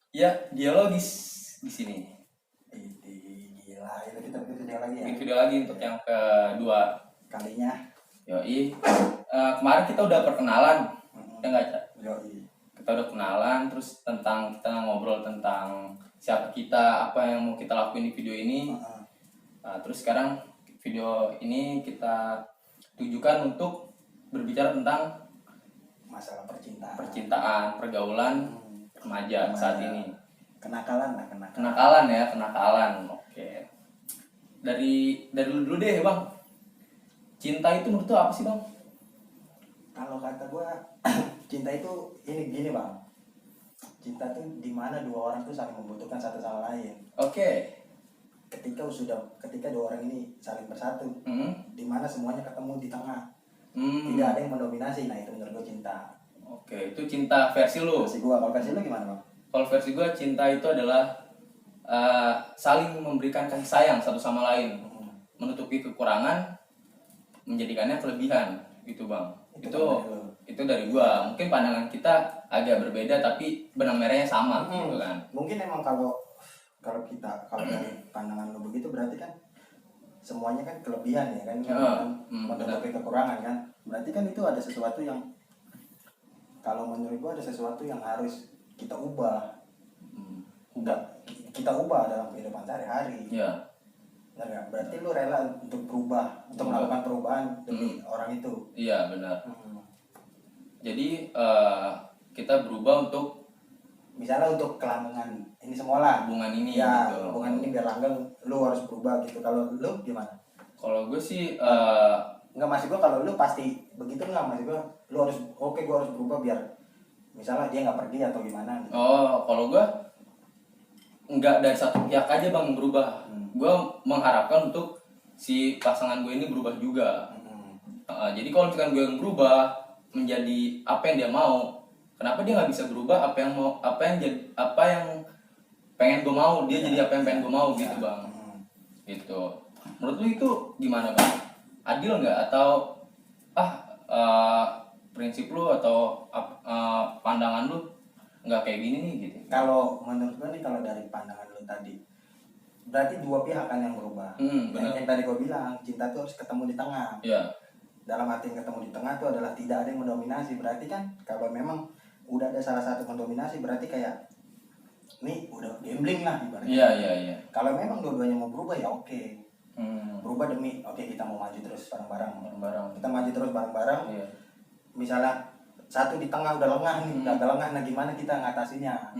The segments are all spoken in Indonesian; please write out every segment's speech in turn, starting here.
Ya, dialogis di sini. Gila, itu kita bikin video lagi ya. Bikin video lagi untuk yang kedua Kalinya. Yoi. Kemarin kita udah perkenalan, ya nggak Cak? Yoi. Kita udah kenalan, terus kita ngobrol tentang siapa kita, apa yang mau kita lakuin di video ini. Terus sekarang video ini kita tujukan untuk berbicara tentang Masalah percintaan, pergaulan remaja saat ini. Kenakalan. Kenakalan. Oke. Dari lu dulu deh, Bang. Cinta itu menurut lu apa sih, Bang? Kalau kata gua cinta itu ini gini bang. Cinta tuh dimana dua orang tuh saling membutuhkan satu sama lain. Oke. Ketika dua orang ini saling bersatu, dimana semuanya ketemu di tengah. Tidak ada yang mendominasi. Nah itu menurut gua cinta. Oke, itu cinta versi lu. Kalau versi lu gimana bang? Kalau versi gua, cinta itu adalah saling memberikan kasih sayang satu sama lain, menutupi kekurangan, menjadikannya kelebihan, gitu bang. Itu dari gua. Mungkin pandangan kita agak berbeda, tapi benang merahnya sama, gitu kan. Mungkin emang kalau dari pandangan lu begitu berarti kan semuanya kan kelebihan ya kan, menutupi kekurangan kan. Berarti kan itu ada sesuatu yang, kalau menurut gua ada sesuatu yang harus kita ubah. Kita ubah dalam kehidupan sehari-hari. Iya. Benar nggak? Berarti lu rela untuk berubah, untuk melakukan perubahan demi orang itu. Iya benar. Jadi kita berubah untuk, misalnya untuk kelanggengan ini semua lah, hubungan ini ya, gitu. hubungan ini biar langgeng, lu harus berubah gitu. Kalau lu gimana? Kalau gue sih nggak, maksud gue kalau lu pasti begitu nggak, maksud gue lu harus gue harus berubah biar misalnya dia nggak pergi atau gimana gitu. Kalau gue nggak dari satu pihak aja bang berubah. Gue mengharapkan untuk si pasangan gue ini berubah juga. Jadi kalau misalkan gue yang berubah menjadi apa yang dia mau, kenapa dia nggak bisa berubah apa yang pengen gue mau, dia jadi apa yang pengen gue mau gitu bang. Gitu. Menurut lu itu gimana bang? Adil nggak, atau prinsip lu atau pandangan lu nggak kayak gini nih gitu? Kalau menurut gue nih, kalau dari pandangan lu tadi, berarti dua pihak kan yang berubah. Yang tadi gue bilang cinta tuh harus ketemu di tengah. Iya. Dalam arti ketemu di tengah itu adalah tidak ada yang mendominasi. Berarti kan kalau memang udah ada salah satu mendominasi, berarti kayak nih udah gambling lah ibaratnya. Iya. Kalau memang dua-duanya mau berubah ya oke. Berubah demi kita mau maju terus bareng-bareng. Kita maju terus bareng-bareng. Iya. Misalnya satu di tengah udah lengah nih, udah lengah, nah gimana kita ngatasinya?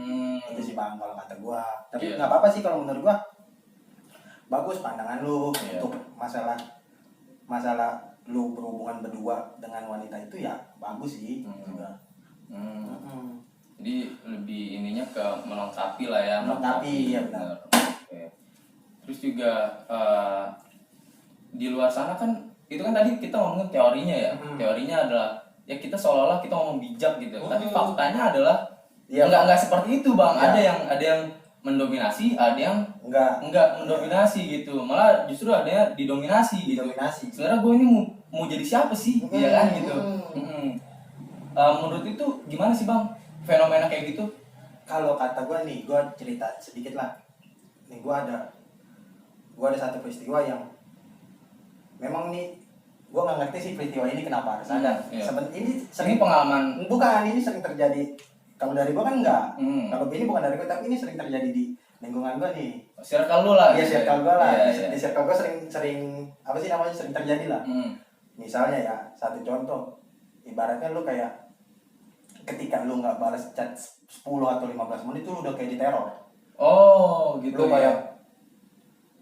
Itu sih bang kalau kata gua. Tapi nggak apa-apa sih kalau menurut gua. Bagus pandangan lu untuk masalah lu berhubungan berdua dengan wanita itu, ya bagus sih juga. Jadi lebih ininya ke melengkapi lah ya. Melengkapi ya benar. Oke. Terus juga di luar sana kan, itu kan tadi kita ngomongin teorinya ya. Teorinya adalah ya kita seolah-olah kita ngomong bijak gitu. Tapi faktanya adalah enggak seperti itu bang. Ya. Ada yang mendominasi, ada yang enggak mendominasi gitu. Malah justru ada yang didominasi gitu. Sebenarnya gue ini mau jadi siapa sih? Iya kan gitu. Menurut itu gimana sih bang fenomena kayak gitu? Kalau kata gue nih, gue cerita sedikit lah. Nih gue ada satu peristiwa yang memang nih gue nggak ngerti sih peristiwa ini kenapa harus ada. Ini sering pengalaman. Bukan, ini sering terjadi. Kalau dari gue kan enggak. Kalau ini bukan dari gue, tapi ini sering terjadi di lingkungan gue nih. Circle lu lah. Iya, circle gue lah. Di circle gue sering apa sih namanya, sering terjadi lah. Misalnya ya, satu contoh, ibaratnya lu kayak ketika lu nggak balas chat 10 atau 15 menit itu lu udah kayak diteror. Oh gitu. Lu kayak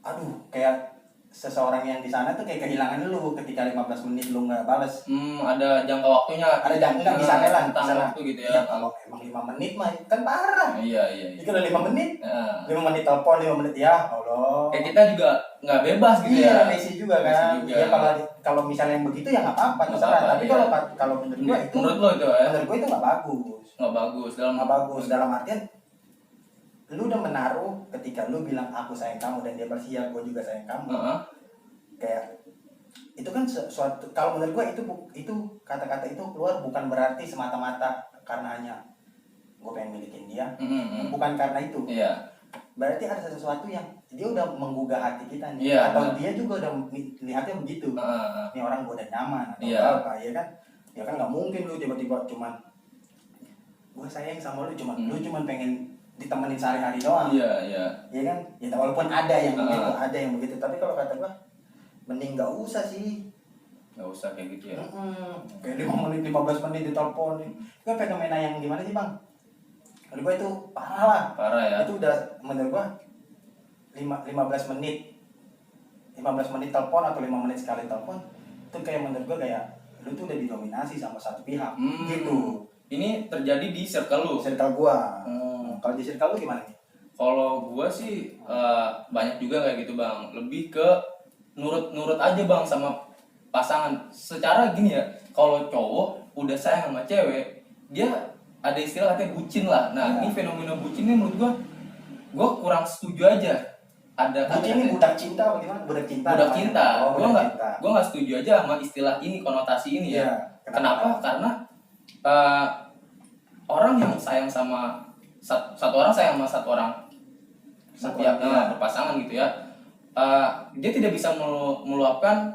aduh, kayak seseorang yang di sana tuh kayak kehilangan lu ketika 15 menit lu nggak balas. Ada jangka waktunya. Ada jangka bisa lah. Waktu gitu ya. Kalau emang 5 menit mah kan parah. Iya. Itu udah 5 menit. 5 menit telepon, 5 menit ya Allah. Kayak kita juga nggak bebas gitu ya. Iya, Messi juga kan. Ya kalau misalnya yang begitu ya nggak apa-apa, terserah. Tapi kalau menurut gua itu. Menurut lo itu ya? Menurut gua itu nggak bagus. Nggak bagus dalam artian lu udah menaruh ketika lu bilang aku sayang kamu dan dia bersiap gue juga sayang kamu. Kayak itu kan suatu, kalau menurut gue itu kata-kata itu keluar bukan berarti semata-mata karena hanya gue pengen milikin dia, bukan karena itu. Berarti ada sesuatu yang dia udah menggugah hati kita nih, atau dia juga udah lihatnya begitu. Ini orang gue udah nyaman atau apa, ya kan? Ya kan nggak mungkin lu tiba-tiba cuman gue sayang sama lu, lu cuman pengen ditemenin sehari-hari doang. Iya kan? Ya walaupun ada yang begitu, tapi kalau kata gue mending nggak usah sih. Nggak usah kayak gitu ya. Kayak 5 menit, 15 menit ditelepon. Itu fenomena yang gimana sih bang? Menurut gue itu parah lah. Parah ya. Itu udah menurut gue 15 menit telepon atau 5 menit sekali telepon. Itu kayak menurut gue kayak lu tuh udah didominasi sama satu pihak. Gitu. Ini terjadi di circle lu? Circle gue. Kalau di circle lu gimana nih? Kalau gue sih banyak juga kayak gitu bang. Lebih ke nurut aja bang sama pasangan. Secara gini ya, kalau cowok udah sayang sama cewek, dia ada istilah katanya bucin lah. Nah ini fenomena bucin ini menurut gue kurang setuju aja. Ada bucin ini budak cinta apa gimana? Budak cinta. Budak cinta. Gue nggak setuju aja sama istilah ini, konotasi ini ya. Kenapa? Karena orang yang sayang sama satu orang sayang sama satu orang berpasangan gitu ya, dia tidak bisa meluapkan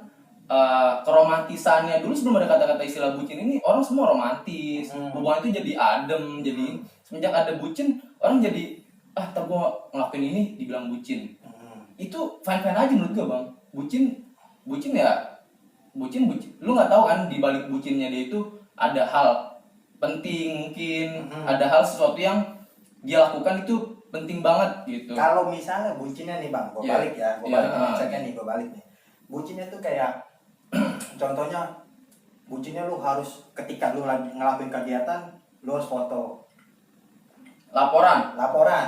keromantisannya. Dulu sebelum ada kata-kata istilah bucin ini, orang semua romantis, hubungan itu jadi adem. Jadi semenjak ada bucin, orang jadi ntar gue ngelakuin ini dibilang bucin. Itu fine aja menurut gue bang. Bucin ya bucin. Lu nggak tahu kan di balik bucinnya dia itu ada hal penting, mungkin ada hal sesuatu yang dia lakukan itu penting banget gitu. Kalau misalnya bucinnya nih bang, gue balik ya, gue balik nih. Bucinnya tuh kayak contohnya, bucinnya lu harus ketika lu lagi ngelakuin kegiatan, lu harus foto. Laporan.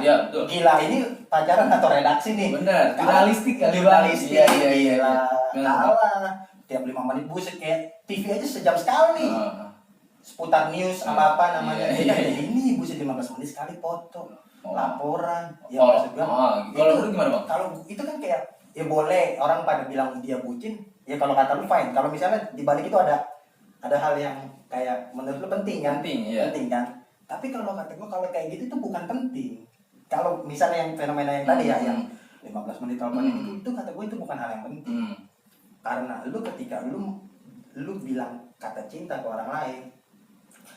Iya, betul. Gila, ini pacaran atau redaksi nih? Bener, jurnalistik kali bang. Iya. Kalah. Tiap 5 menit buset kayak TV aja sejam sekali. Seputar news sama apa namanya. Ini buset 15 menit sekali foto. Laporan. Ya maksud gua. Kalau lu gimana bang? Kalau itu kan kayak ya boleh orang pada bilang dia bucin, ya kalau kata lu fine. Kalau misalnya di balik itu ada hal yang kayak menurut lu penting kan? Penting kan? Tapi kalau kata gue, kalau kayak gitu itu bukan penting. Kalau misalnya yang fenomena yang tadi ya, yang 15 menit telepon itu kata gue itu bukan hal yang penting. Karena lu ketika lu bilang kata cinta ke orang lain,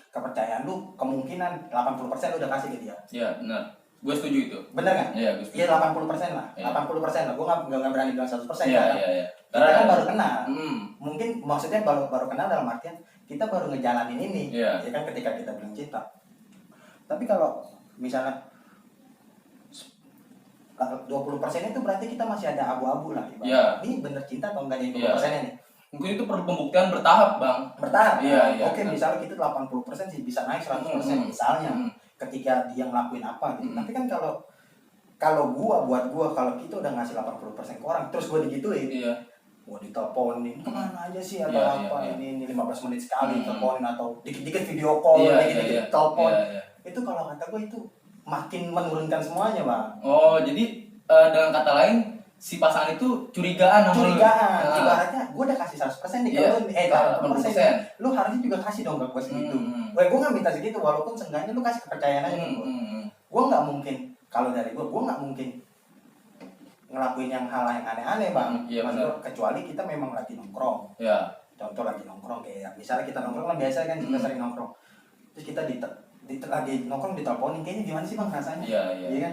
kepercayaan lu kemungkinan 80% lu udah kasih ke dia. Iya, benar. Gue setuju itu. Bener kan? Iya, gue setuju. Iya, 80% lah. 80% lah. Gue nggak berani bilang 100%. Iya. Karena kan baru kenal. Mungkin maksudnya baru kenal dalam artian kita baru ngejalanin ini. Ya kan ketika kita bilang cinta. Tapi kalau misalnya 20% itu berarti kita masih ada abu-abu lah. Ini bener cinta atau enggak nih 20%-nya nih? Mungkin itu perlu pembuktian bertahap bang. Iya. Oke, misalnya kita 80% sih bisa naik 100% misalnya. Ketika dia ngelakuin apa gitu. Tapi kan kalau kalau kita udah ngasih 80% ke orang, terus gua digituin. Gua diteleponin, kemana aja sih atau ini 15 menit sekali teleponin atau dikit-dikit video call, dikit-dikit telepon. Itu kalau kata gue itu makin menurunkan semuanya bang. Oh jadi dengan kata lain si pasangan itu curigaan. Ibaratnya gue udah kasih 100% nih kalau 80%, lu harusnya juga kasih dong ke gue segitu. Gue nggak minta segitu walaupun seenggaknya lu kasih kepercayaan aja ke gue. Gue nggak mungkin, kalau dari gue nggak mungkin ngelakuin yang hal yang aneh-aneh bang. Kecuali kita memang lagi nongkrong. Contoh lagi nongkrong kayak misalnya kita nongkrong kan biasa kan kita sering nongkrong. Terus kita lagi nongkrong diteleponin, kayaknya gimana sih bang rasanya? Iya kan?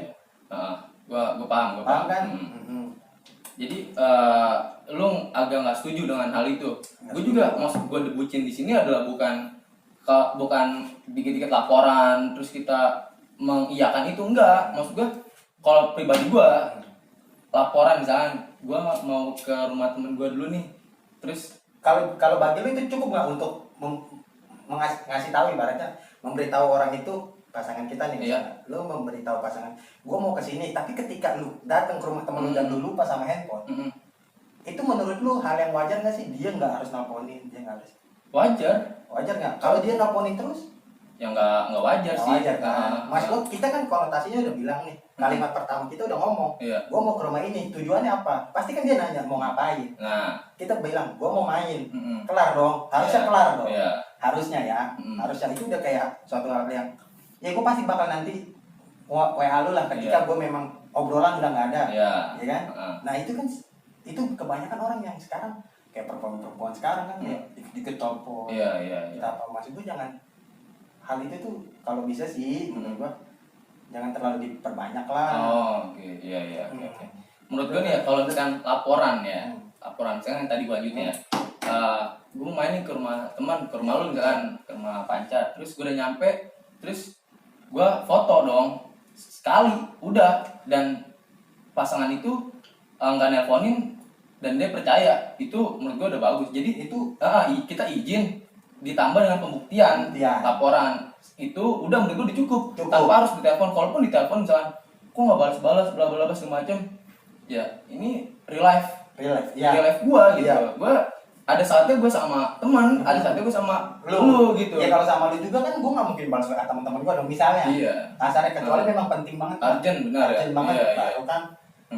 Gue paham kan? Jadi lu agak nggak setuju dengan hal itu. Gue juga maksud gue bucin di sini adalah bukan dikit-dikit laporan terus kita mengiyakan itu, enggak. Maksud gue kalau pribadi gue laporan misalnya gue mau ke rumah temen gue dulu nih, terus kalau bagi lu itu cukup nggak untuk ngasih tahu, ibaratnya memberitahu orang itu pasangan kita nih, lu memberitahu pasangan, gue mau kesini, tapi ketika lu datang ke rumah temen lu dan lu lupa sama handphone, itu menurut lu hal yang wajar nggak sih? Dia nggak harus nelponin, dia nggak harus. Wajar nggak? Kalau dia nelponin terus? Ya nggak wajar sih. Wajar kan? Mas Bro, kita kan konotasinya udah bilang nih, kalimat pertama kita udah ngomong, gue mau ke rumah ini, tujuannya apa? Pasti kan dia nanya mau ngapain. Kita bilang, gue mau main, kelar dong, harusnya kelar dong. Harusnya ya, harusnya itu udah kayak suatu hal yang ya gue pasti bakal nanti WA lu lah ketika gue memang obrolan udah nggak ada, ya kan? Nah itu kan itu kebanyakan orang yang sekarang kayak perempuan sekarang kan ya dikit telepon, kita apa maksud gue jangan hal itu tuh kalau bisa sih menurut gue jangan terlalu diperbanyak lah. Oke. Menurut gue nih ya kalau misalkan laporan sekarang yang tadi gue lanjutin ya, gue main nih ke rumah teman, ke rumah lu misalkan, ke rumah Panca, terus gue udah nyampe, terus gue foto dong sekali udah, dan pasangan itu nggak nelponin dan dia percaya, itu menurut gue udah bagus. Jadi itu kita izin ditambah dengan pembuktian laporan itu udah menurut gue udah cukup. Tanpa harus ditelepon. Kalaupun ditelepon misalkan kok nggak balas-balas bla bla bla segala macam, ya ini real life gue gitu. Gue ada saatnya gue sama teman, ada saatnya gue sama lu gitu. Ya kalau sama lu juga kan gue nggak mungkin balas WA teman-teman gue dong misalnya. Kasarnya kecuali memang penting banget. Urgent banget. Baru kan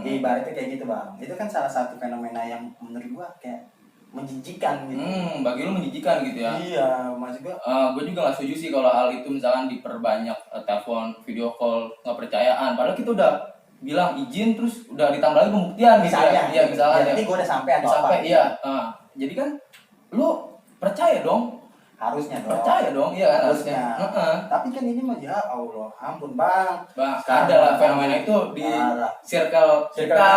ibaratnya kayak gitu bang. Itu kan salah satu fenomena yang menurut gue kayak menjijikan gitu. Bagi lu menjijikan gitu ya. Iya, maksud gue. Gue juga nggak setuju sih kalau hal itu misalkan diperbanyak telepon, video call, nggak percayaan. Padahal kita udah bilang izin terus udah ditambah lagi pembuktian misalnya. Iya misalnya. Jadi gue udah sampai atau apa? Jadi kan lu percaya dong. Harusnya dong. Percaya dong, iya kan harusnya. Tapi kan ini mah ya Allah, ampun bang. Ada lah fenomena itu di circle kita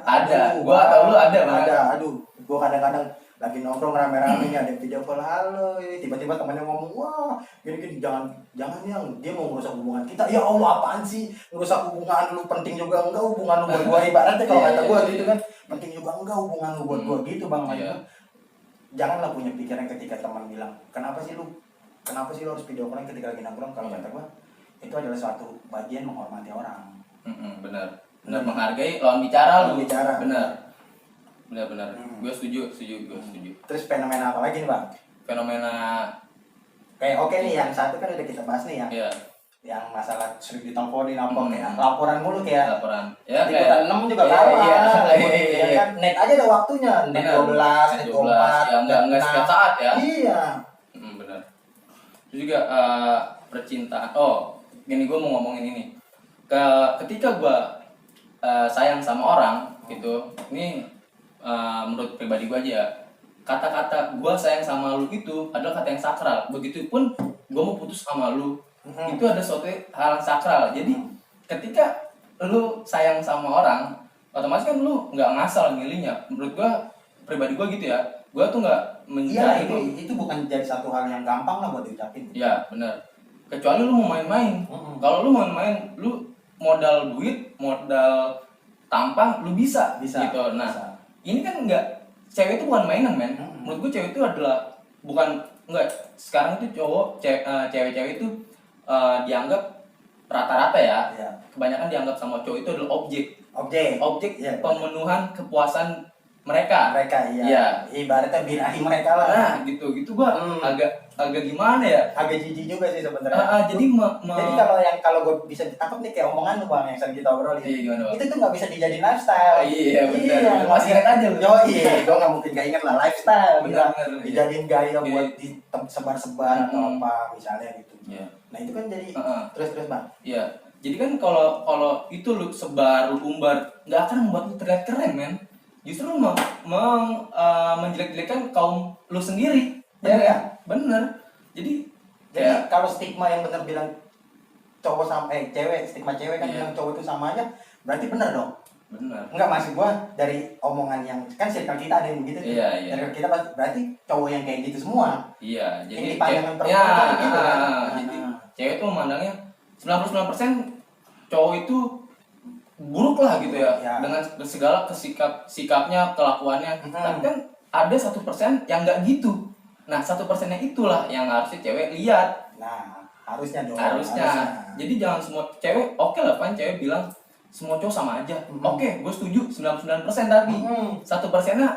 ada. Gua atau lu ada bang. Ada, gua kadang-kadang lagi nongkrong rame-rame nih ada video call halo, tiba-tiba temannya ngomong wah gini jangan yang dia mau merusak hubungan kita. Ya Allah apaan sih merusak hubungan lu, penting juga enggak hubungan lu buat gua, ibaratnya kalau kata gua gitu kan, penting juga enggak hubungan lu buat gua gitu bang. Janganlah punya pikiran ketika teman bilang kenapa sih lu harus video call ketika lagi nongkrong. Kalau kata gua itu adalah suatu bagian menghormati orang. Benar menghargai lawan bicara lu. Benar. Gue setuju. Terus fenomena apa lagi nih bang? Fenomena kayak oke nih yang satu kan udah kita bahas nih ya. Yang masalah sering diteleponin apa kayak laporan mulu kayak laporan. Ikutan 6 juga kalah. Iya kan net aja ada waktunya. Net 12, net 24. Ya enggak setiap saat ya. Iya. Benar. Terus juga percintaan. Gini gue mau ngomongin ini. Ketika gue sayang sama orang gitu, ini menurut pribadi gue aja ya, kata-kata gue sayang sama lu itu adalah kata yang sakral. Begitupun gue mau putus sama lu, itu ada suatu hal yang sakral. Jadi ketika lu sayang sama orang, otomatis kan lu nggak ngasal milihnya. Menurut gue pribadi gue gitu ya, gue tuh nggak menjadi itu bukan jadi satu hal yang gampang lah buat diucapin. Iya benar. Kecuali lu mau main-main. Kalau lu mau main, lu modal duit, modal tampang, lu bisa gitu. Nah, ini kan enggak, cewek itu bukan mainan men. Menurut gue cewek itu adalah sekarang itu cewek-cewek itu dianggap rata-rata ya. Kebanyakan dianggap sama cowok itu adalah objek pemenuhan kepuasan mereka. Iya. Ibaratnya birahi mereka lah. Nah, gitu gua agak gimana ya? Agak jijik juga sih sebenarnya. Jadi kalau gue bisa ditangkap nih kayak omongan lu bang yang sering kita obrolin. Itu tuh nggak bisa dijadiin lifestyle. Iya benar. Masih ingat aja lu. Gue nggak mungkin gak ingat lah lifestyle. Dijadiin gaya buat disebar-sebar atau apa misalnya gitu. Nah itu kan jadi terus bang. Iya. Jadi kan kalau itu lu sebar, lu umbar, nggak akan membuat lu terlihat keren men. Justru menjelek-jelekan kaum lu sendiri. Bener. Jadi kalau stigma yang bener bilang cowok sama stigma cewek kan bilang cowok itu sama aja, berarti bener dong. Bener. Enggak, maksud gua dari omongan yang kan circle kita ada yang begitu. Circle kita berarti cowok yang kayak gitu semua. Iya, jadi ini pandangan perempuan kan gitu kan. Jadi cewek tuh memandangnya 99% cowok itu buruk lah gitu ya. Dengan segala sikapnya, kelakuannya. Tapi kan ada 1% yang nggak gitu. Nah 1%-nya itulah yang harusnya cewek lihat. Nah harusnya dong. Harusnya. Jadi jangan semua cewek, oke lah kan cewek bilang semua cowok sama aja. Oke, gue setuju 99% tapi 1%-nya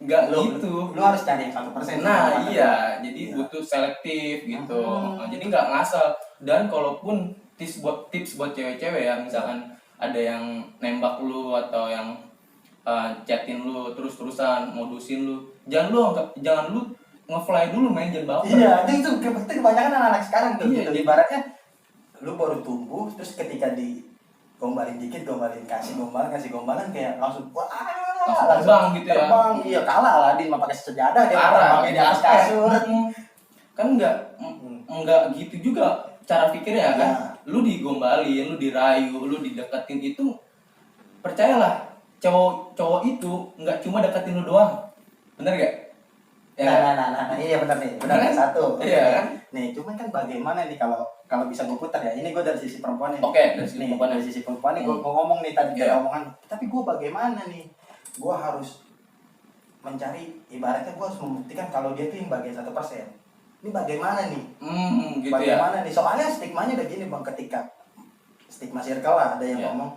nggak gitu. Lu harus cari yang 1%. Nah iya, jadi butuh selektif gitu. Jadi nggak ngasal. Dan kalaupun tips buat cewek-cewek ya, misalkan ada yang nembak lu atau yang chatin lu terus-terusan modusin lu, jangan lu nge-fly dulu main, jangan baper. Iya, itu kebanyakan anak-anak sekarang tuh gitu. Ibaratnya lu baru tumbuh terus ketika di gombalin dikit, kasih gombalan kayak langsung wah, langsung terbang gitu ya. Terbang, iya kalah Aladin mah pakai sejadah dia terbangnya di atas kasur. Kan enggak gitu juga cara pikirnya kan. Lu digombalin, lu dirayu, lu dideketin itu percayalah cowok itu enggak cuma deketin lu doang. Bener gak? Ya, nah, iya benar nih, benar satu. Iya kan? Nih, cuman kan bagaimana nih kalau bisa gue putar ya, ini gue dari sisi perempuan nih. Oke, dari sisi perempuan nih, gue ngomong nih tadi dari omongan. Tapi gue bagaimana nih? Gue harus mencari, ibaratnya gue harus membuktikan kalau dia tuh yang bagian 1%. Ini bagaimana nih? Gitu bagaimana nih? Soalnya stigmanya udah gini bang, ketika stigma circle lah ada yang ngomong,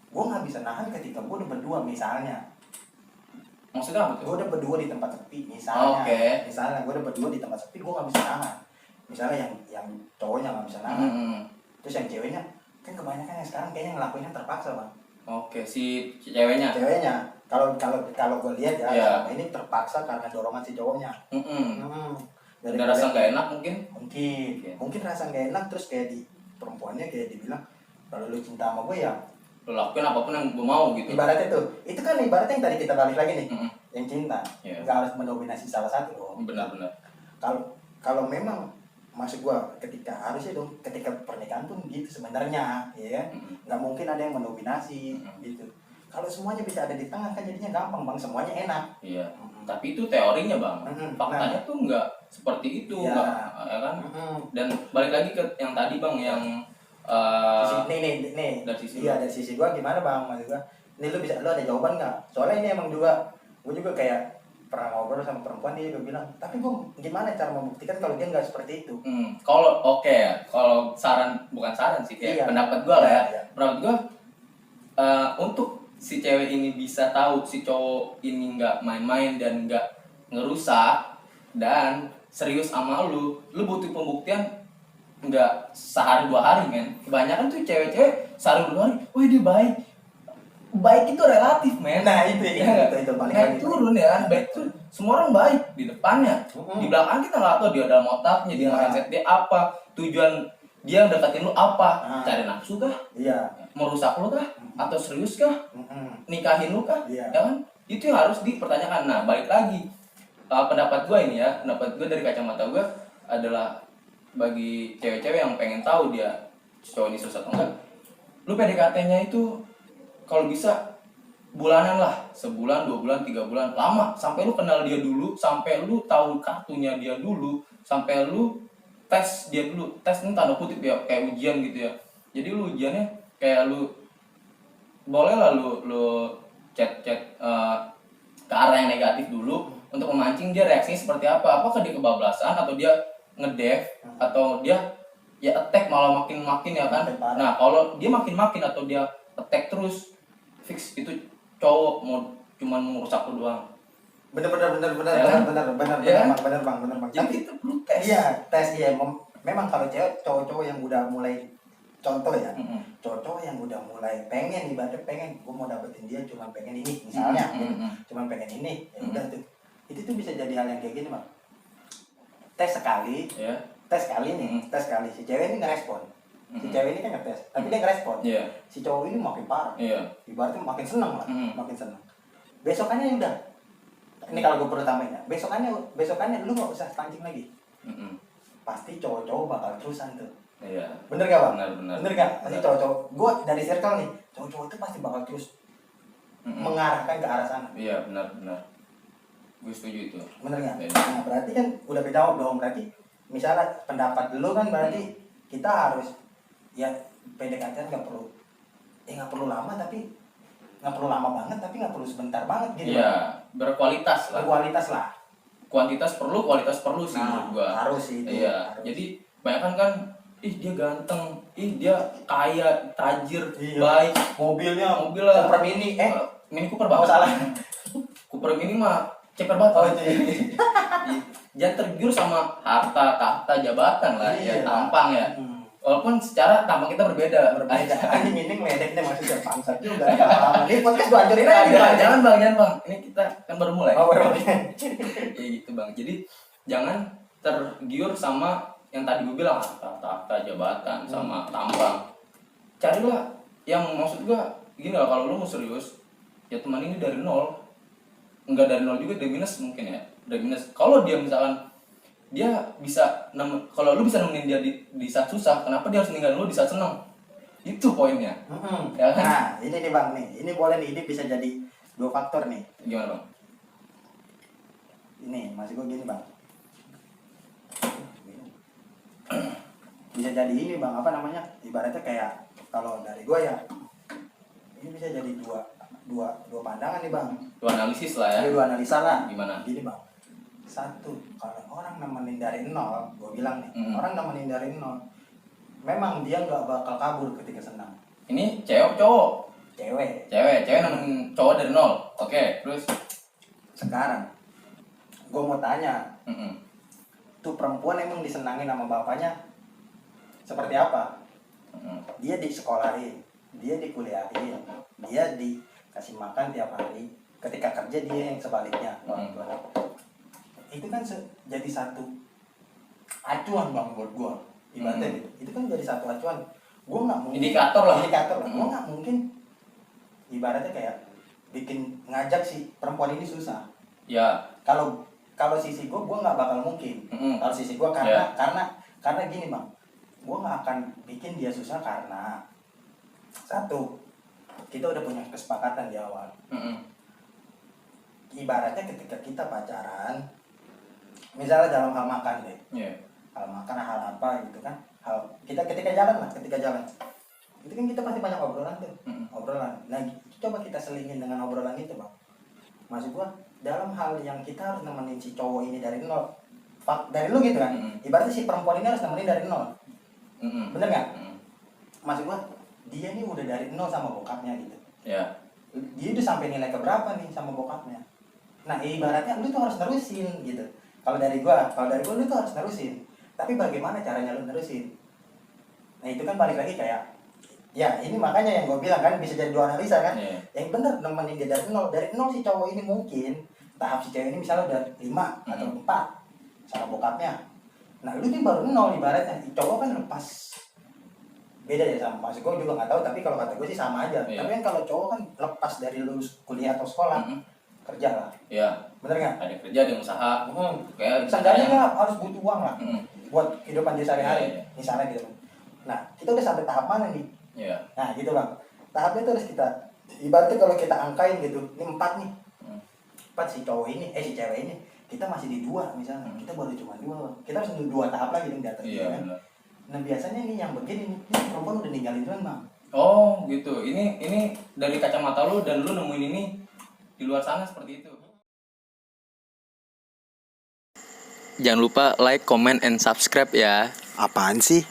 gue nggak bisa nahan ketika gue udah berdua misalnya. Maksudnya apa tuh? Gue udah berdua di tempat sepi misalnya. Misalnya gue udah berdua di tempat sepi, gue nggak bisa nahan. Misalnya yang cowoknya nggak bisa nahan, terus yang ceweknya kan kebanyakan yang sekarang kayaknya ngelakuinnya terpaksa bang. Si ceweknya. Kalau gue lihat ya, ini terpaksa karena dorongan si cowoknya. Dari rasa nggak enak mungkin rasa nggak enak, terus kayak di perempuannya kayak dibilang kalau lu cinta sama gue ya lu lakuin apapun yang gue mau gitu. Ibaratnya tuh, itu kan ibaratnya yang tadi kita balik lagi nih, yang cinta nggak harus mendominasi salah satu loh. Benar. Kalau memang maksud gue harusnya dong ketika pernikahan tuh gitu sebenarnya, ya nggak mungkin ada yang mendominasi gitu. Kalau semuanya bisa ada di tengah kan jadinya gampang bang, semuanya enak. Iya. Tapi itu teorinya bang, faktanya tuh nggak seperti itu, ya kan? Dan balik lagi ke yang tadi bang, yang nih dari sisi gua gimana bang, maksud gua ini lu ada jawaban nggak? Soalnya ini emang gua juga kayak pernah ngobrol sama perempuan, dia juga bilang, tapi gua gimana cara membuktikan kalau dia nggak seperti itu? Kalau kalau bukan saran sih, kayak pendapat gua lah ya. Pendapat gua untuk si cewek ini bisa tahu si cowok ini nggak main-main dan nggak ngerusak dan serius sama lu butuh pembuktian nggak sehari 2 hari men. Kebanyakan tuh cewek-cewek sehari 2 hari, wih dia baik itu relatif men. Nah itu balik lagi turun ya kan. Baik tuh semua orang baik di depannya, di belakang kita nggak tahu dia dalam otaknya, dia mindset dia apa, tujuan dia deketin lu apa, cari nafsu kah, merusak lu kah, atau serius kah, nikahin lu kah, ya kan? Itu yang harus dipertanyakan. Nah balik lagi, pendapat gue dari kacamata gue adalah bagi cewek-cewek yang pengen tahu dia cowok ini serius atau enggak, lu PDKT-nya itu kalau bisa bulanan lah, sebulan, 2 bulan, 3 bulan, lama, sampai lu kenal dia dulu, sampai lu tahu kartunya dia dulu, sampai lu tes dia dulu. Tes ini tanda kutip ya, kayak ujian gitu ya. Jadi lu ujiannya kayak lu boleh lah lu chat ke arah yang negatif dulu untuk memancing dia reaksinya seperti apa. Apakah dia kebablasan atau dia ngedev atau dia ya attack malah makin ya kan. Nah kalau dia makin atau dia attack terus, fix itu cowok mau cuman merusak lu doang. Bener bang. Jadi itu perlu tes. Tes memang kalau cowok-cowok yang udah mulai, contoh ya, cowok-cowok yang udah mulai pengen, ibaratnya pengen, gue mau dapetin dia cuma pengen ini misalnya, cuma pengen ini, ya udah tuh, itu tuh bisa jadi hal yang kayak gini bang. Tes sekali si cewek ini ngerespon, si cewek ini kan ngetes, tapi dia ngerespon, si cowok ini makin parah, ibaratnya makin seneng lah, makin seneng. Besokannya udah, ini kalau gue perlu tambahin ya, besokannya lu nggak usah pancing lagi, pasti cowok-cowok bakal terusan tuh. Iya. Bener gak bang? Bener gak? Pasti cowok-cowok, gue dari circle nih, cowok-cowok itu pasti bakal terus mengarahkan ke arah sana. Iya benar. Gue setuju itu. Bener gak? Nah berarti kan udah kejawab dong. Berarti misalnya pendapat dulu kan berarti kita harus ya PDKT nggak perlu lama, tapi nggak perlu lama banget, tapi nggak perlu sebentar banget gitu. Iya, berkualitas lah. Kuantitas perlu sih menurut gua. Harus sih itu. Iya. Harus. Jadi banyak kan dia ganteng, dia kaya, tajir, baik, mobilnya Cooper Mini, Mini Cooper bang. Salah. Cooper Mini mah ceper banget. Jangan tergiur sama harta, jabatan lah, ya tampang ya. Walaupun secara tampang kita berbeda. Ini ngeledek deh maksudnya, bangsat juga. Ini podcast gua hancurin aja. Jangan bang. Ini kita kan baru mulai. Baru. Ya gitu bang. Jadi jangan tergiur sama yang tadi gue bilang tahta, jabatan, sama tampang. Carilah yang maksud gue gini lah, kalau lu mau serius ya teman ini dari nol, enggak dari nol juga, dari minus mungkin ya, dari minus. Kalau dia misalkan dia bisa kalau lu bisa nemenin dia di saat susah, kenapa dia harus ninggalin lu di saat senang? Itu poinnya. Ya kan? Nah, ini nih Bang nih. Ini boleh nih, ini bisa jadi 2 faktor nih. Gimana Bang? Ini masih gue gini Bang. Bisa jadi ini Bang, apa namanya? Ibaratnya kayak kalau dari gue ya, ini bisa jadi dua pandangan nih Bang. Dua analisis lah ya. Dua analisa lah. Gimana? Gini Bang. Satu, kalau orang nemenin dari nol, gue bilang nih, orang nemenin dari nol, memang dia nggak bakal kabur ketika senang. Ini cewek cowok? Cewek nemenin cowok dari nol. Oke, terus sekarang gue mau tanya, tuh perempuan emang disenangin sama bapaknya seperti apa? Dia disekolahin, dia dikuliahin, dia dikasih makan tiap hari. Ketika kerja dia yang sebaliknya. Itu kan jadi satu acuan Bang buat gue. Ibaratnya itu kan jadi satu acuan. Gue nggak mungkin indikator lah. Gue nggak mungkin ibaratnya kayak bikin ngajak si perempuan ini susah. Ya. Kalau sisi gue nggak bakal mungkin. Kalau sisi gue karena gini Bang, gue nggak akan bikin dia susah karena satu, kita udah punya kesepakatan di awal. Ibaratnya ketika kita pacaran, misalnya dalam hal makan deh, hal makan, hal apa gitu kan, hal kita ketika jalan, itu kan kita pasti banyak obrolan tuh, obrolan. Nah, coba kita selingin dengan obrolan itu Bang. Maksud gua dalam hal yang kita harus nemenin si cowok ini dari nol, dari lu gitu kan, ibaratnya si perempuan ini harus nemenin dari nol, bener nggak? Maksud gua dia nih udah dari nol sama bokapnya gitu. Dia udah sampai nilai keberapa nih sama bokapnya. Nah, ibaratnya lu tuh harus nerusin gitu. Kalau dari gua lu tuh harus nerusin. Tapi bagaimana caranya lu nerusin? Nah, itu kan balik lagi kayak, ya ini makanya yang gua bilang kan bisa jadi 2 analisa kan. Yang bener nemenin dia dari nol si cowok ini mungkin tahap si cewek ini misalnya udah 5 atau 4 sama bokapnya. Nah, lu kan baru nol ibaratnya. Cowok kan lepas. Beda ya sama, maksud gue juga nggak tahu, tapi kalau kata gue sih sama aja. Tapi kan kalau cowok kan lepas dari lulus kuliah atau sekolah, kerja lah. Bener nggak? Ada kerja, ada usaha. Kayak seenggaknya nggak harus butuh uang lah buat kehidupan dia sehari-hari. Misalnya gitu. Nah, kita udah sampai tahap mana nih? Nah, gitu Bang. Tahapnya itu harus kita, ibaratnya kalau kita angkain gitu, ini 4 nih. 4 si cowok ini, si cewek ini, kita masih di 2 misalnya. Kita baru cuma 2. Kita harus 2 tahap lagi di atas dia kan. Nah, biasanya nih yang begini nih perempuan udah ninggalin duluan Bang. Oh gitu, ini dari kacamata lu dan lu nemuin ini di luar sana seperti itu. Jangan lupa like, comment, and subscribe ya. Apaan sih?